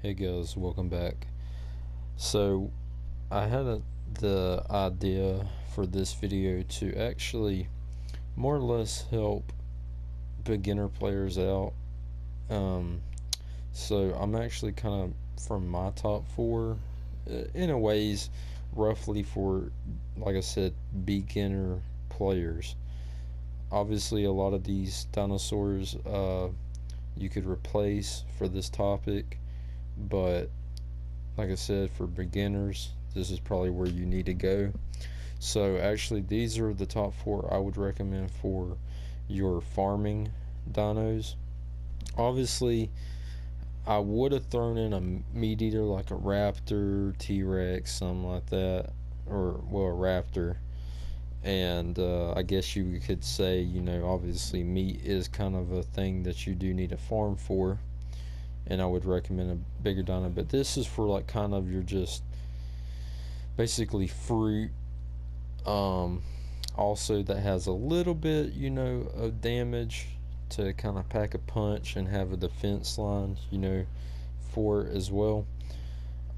Hey guys, welcome back. So, I had the idea for this video to actually more or less help beginner players out. Um, so, I'm actually kind of from my top four, in a ways, roughly for, like I said, beginner players. Obviously, a lot of these dinosaurs you could replace for this topic, but like I said, for beginners, this is probably where you need to go. So, actually, these are the top four I would recommend for your farming dinos. Obviously, I would have thrown in a meat eater like a raptor, T Rex, something like that, or, well, a raptor. And I guess you could say, obviously, meat is kind of a thing that you do need a farm for. And I would recommend a bigger dino, but this is for like kind of your just basically fruit, also that has a little bit of damage to kind of pack a punch and have a defense line for it as well.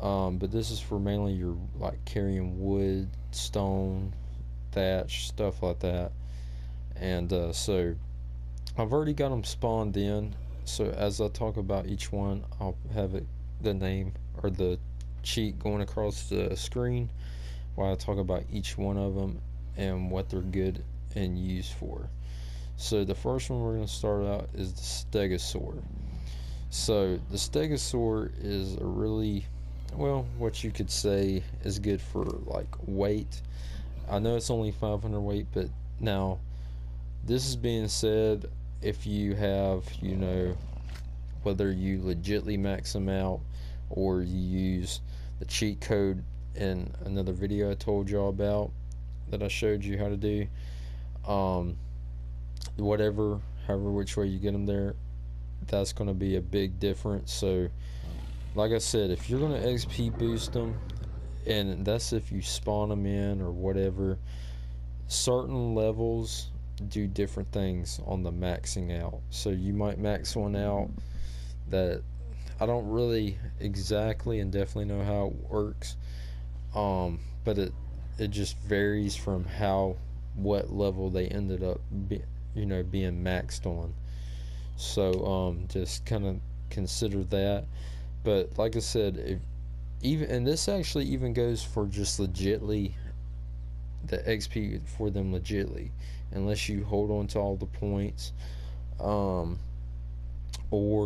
But this is for mainly your like carrying wood, stone, thatch, stuff like that. And so I've already got them spawned in, so as I talk about each one, I'll have the name or the cheat going across the screen while I talk about each one of them and what they're good and used for. So the first one we're going to start out is the stegosaur. So the stegosaur is a really, well, what you could say is good for like weight. I know it's only 500 weight, but now this is being said, if you have, whether you legitly max them out or you use the cheat code in another video I told y'all about that I showed you how to do, whatever, however which way you get them there, that's going to be a big difference. So like I said, if you're going to XP boost them, and that's if you spawn them in or whatever, certain levels do different things on the maxing out. So you might max one out that I don't really exactly and definitely know how it works, but it just varies from what level they ended up being maxed on. So just kind of consider that. But like I said, if even, and this actually even goes for just legitly the XP for them legitly, unless you hold on to all the points, or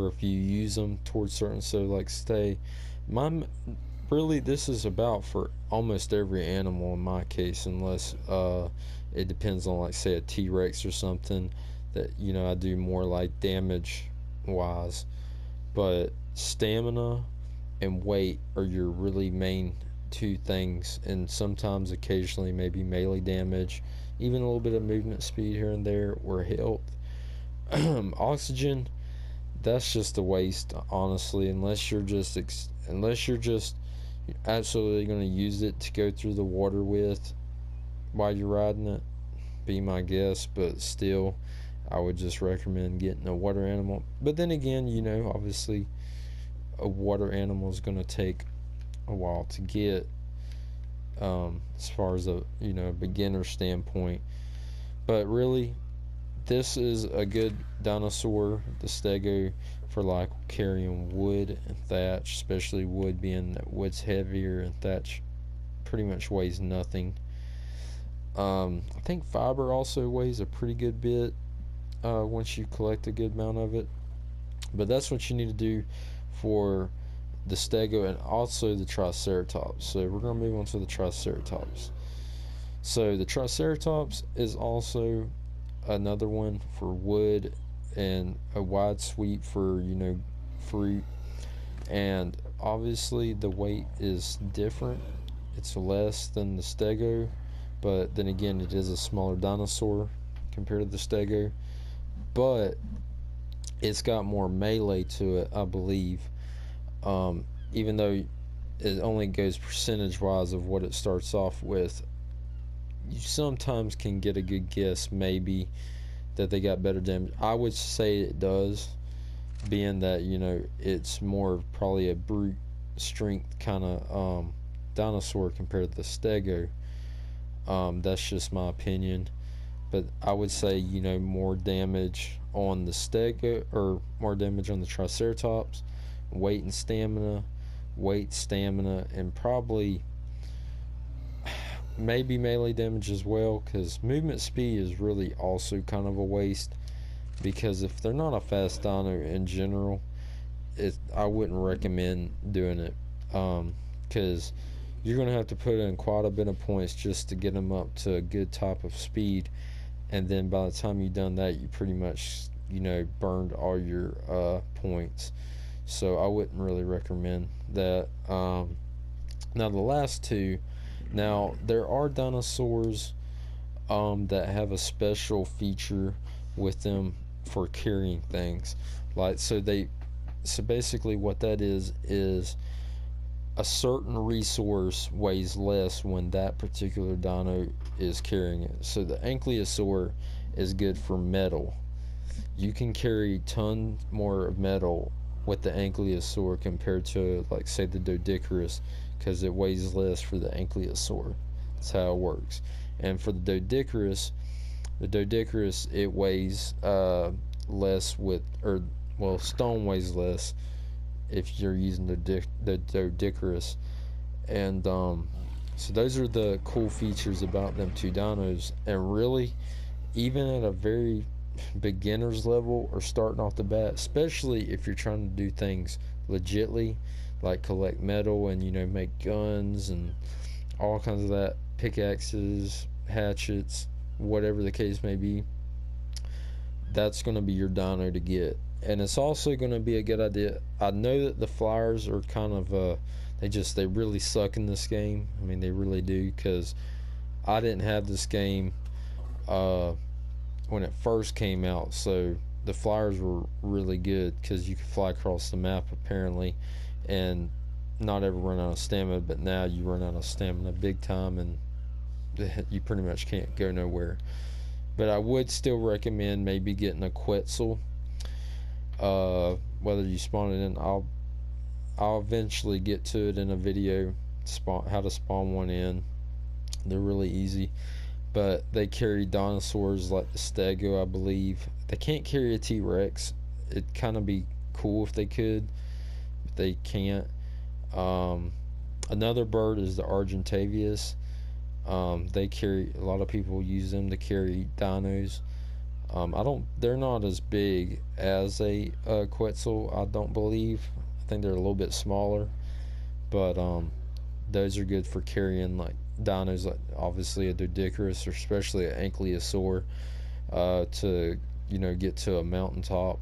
if you use them towards certain. So like stay, my really this is about for almost every animal in my case, unless it depends on like say a T-Rex or something that I do more like damage wise, but stamina and weight are your really main two things, and sometimes occasionally maybe melee damage, even a little bit of movement speed here and there, or health. Oxygen, that's just a waste, honestly, unless you're just absolutely going to use it to go through the water with while you're riding it, be my guess. But still, I would just recommend getting a water animal. But then again, obviously a water animal is going to take a while to get, as far as a beginner standpoint. But really, this is a good dinosaur, the stego, for like carrying wood and thatch, especially wood, being that wood's heavier and thatch pretty much weighs nothing. I think fiber also weighs a pretty good bit once you collect a good amount of it. But that's what you need to do for the stego and also the triceratops. So we're going to move on to the triceratops. So the triceratops is also another one for wood and a wide sweep for fruit, and obviously the weight is different. It's less than the stego, but then again it is a smaller dinosaur compared to the stego, but it's got more melee to it, I believe. Even though it only goes percentage wise of what it starts off with, you sometimes can get a good guess maybe that they got better damage. I would say it does, being that, you know, it's more probably a brute strength kind of dinosaur compared to the stego. That's just my opinion, but I would say, you know, more damage on the stego, or more damage on the triceratops, weight and stamina, and probably maybe melee damage as well, because movement speed is really also kind of a waste, because if they're not a fast dino in general, I wouldn't recommend doing it, because you're going to have to put in quite a bit of points just to get them up to a good type of speed, and then by the time you've done that, you pretty much, you know, burned all your points. So I wouldn't really recommend that. Now the last two, now there are dinosaurs that have a special feature with them for carrying things, like so basically what that is a certain resource weighs less when that particular dino is carrying it. So the ankylosaur is good for metal. You can carry tons more of metal with the ankylosaur compared to, like, say, the Doedicurus, because it weighs less for the ankylosaur. That's how it works. And for the Doedicurus, it weighs less with, or well, stone weighs less if you're using the Doedicurus. And so those are the cool features about them two dinos. And really, even at a very beginner's level or starting off the bat, especially if you're trying to do things legitly, like collect metal and, you know, make guns and all kinds of that, pickaxes, hatchets, whatever the case may be, that's going to be your dino to get. And it's also going to be a good idea. I know that the flyers are kind of they really suck in this game. I mean, they really do, because I didn't have this game when it first came out, so the flyers were really good because you could fly across the map apparently and not ever run out of stamina. But now you run out of stamina big time, and you pretty much can't go nowhere. But I would still recommend maybe getting a Quetzal. Whether you spawn it in, I'll eventually get to it in a video, how to spawn one in. They're really easy, but they carry dinosaurs like the stego, I believe. They can't carry a T-Rex. It'd kind of be cool if they could, but they can't. Another bird is the Argentavius. They carry, a lot of people use them to carry dinos. They're not as big as a Quetzal, I don't believe. I think they're a little bit smaller, but those are good for carrying like dinos, like obviously a Doedicurus or especially an ankylosaur, to, you know, get to a mountaintop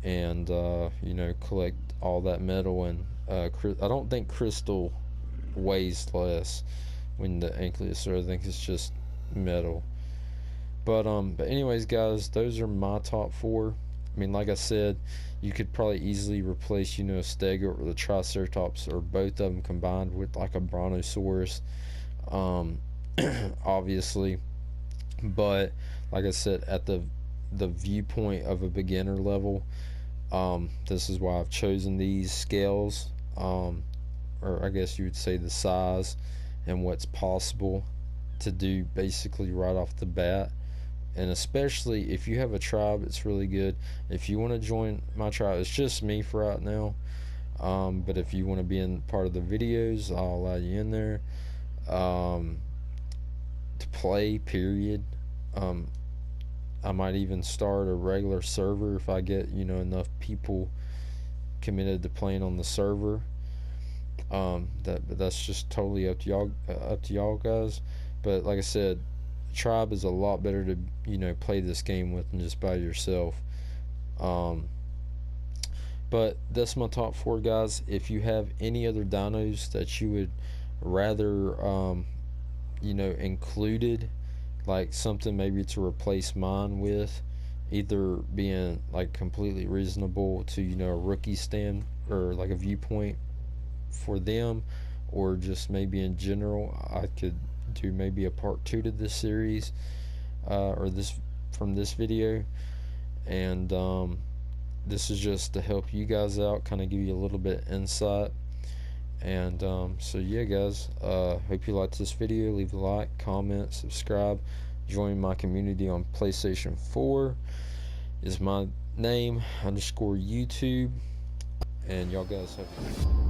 and you know, collect all that metal. And I don't think crystal weighs less when the ankylosaur, I think it's just metal. But anyways, guys, those are my top 4. I mean, like I said, you could probably easily replace, you know, a stego or the triceratops, or both of them combined with like a brontosaurus, obviously. But like I said, at the viewpoint of a beginner level, this is why I've chosen these scales, or I guess you would say the size and what's possible to do basically right off the bat. And especially if you have a tribe, it's really good. If you want to join my tribe, it's just me for right now, but if you want to be in part of the videos, I'll allow you in there to play, period. I might even start a regular server if I get, you know, enough people committed to playing on the server. That's just totally up to y'all guys. But like I said, tribe is a lot better to, you know, play this game with than just by yourself. But that's my top 4, guys. If you have any other dinos that you would rather you know, included, like something maybe to replace mine with, either being like completely reasonable to, you know, a rookie stand or like a viewpoint for them, or just maybe in general, I could do maybe a part 2 to this series, or this, from this video. And this is just to help you guys out, kind of give you a little bit of insight. And so yeah, guys, hope you liked this video. Leave a like, comment, subscribe, join my community on PlayStation 4 is my name _ YouTube, and y'all guys have